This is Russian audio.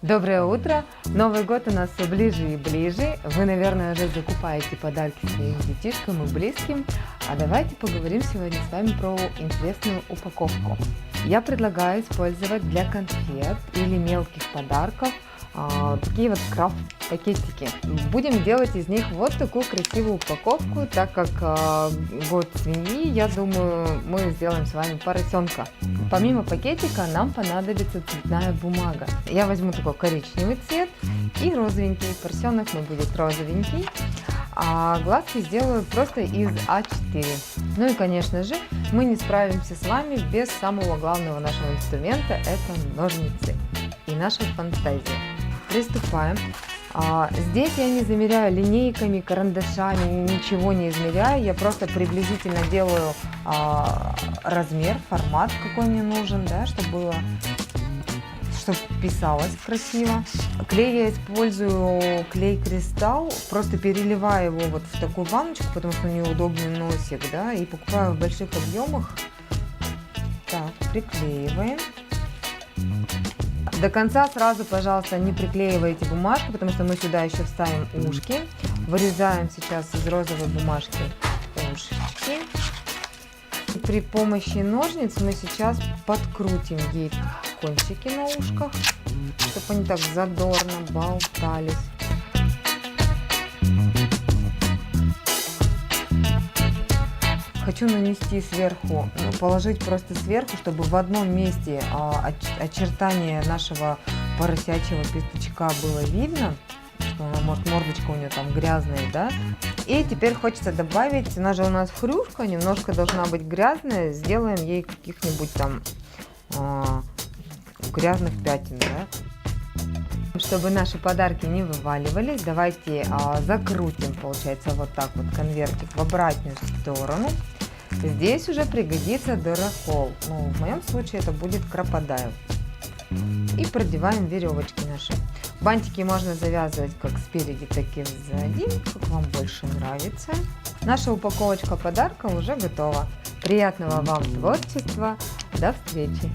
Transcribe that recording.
Доброе утро! Новый год у нас все ближе и ближе. Вы, наверное, уже закупаете подарки своим детишкам и близким. А давайте поговорим сегодня с вами про интересную упаковку. Я предлагаю использовать для конфет или мелких подарков такие вот крафт-пакетики. Будем делать из них вот такую красивую упаковку, так как год свиньи, я думаю, мы сделаем с вами поросенка. Помимо пакетика нам понадобится цветная бумага. Я возьму такой коричневый цвет и розовенький. Поросенок мой будет розовенький. А глазки сделаю просто из А4. Ну и, конечно же, мы не справимся с вами без самого главного нашего инструмента, это ножницы и наша фантазия. Приступаем. Здесь я не замеряю линейками, карандашами, ничего не измеряю, я просто приблизительно делаю размер, формат, какой мне нужен, да, чтобы писалось красиво. Клей я использую клей Кристалл, просто переливаю его вот в такую баночку, потому что у него удобный носик, да, и покупаю в больших объемах. Так, приклеиваем. До конца сразу, пожалуйста, не приклеивайте бумажку, потому что мы сюда еще вставим ушки. Вырезаем сейчас из розовой бумажки ушечки. И при помощи ножниц мы сейчас подкрутим ей кончики на ушках, чтобы они так задорно болтались. Хочу нанести сверху, положить просто сверху, чтобы в одном месте очертания нашего поросячьего пятачка было видно, что она, может, мордочка у нее там грязная, да. И теперь хочется добавить, она же у нас хрюшка, немножко должна быть грязная, сделаем ей каких-нибудь там грязных пятен, да. Чтобы наши подарки не вываливались, давайте закрутим, получается, вот так вот конвертик в обратную сторону. Здесь уже пригодится дырохол, ну, в моем случае это будет крокодайл. И продеваем веревочки наши. Бантики можно завязывать как спереди, так и сзади, как вам больше нравится. Наша упаковочка подарка уже готова. Приятного вам творчества, до встречи!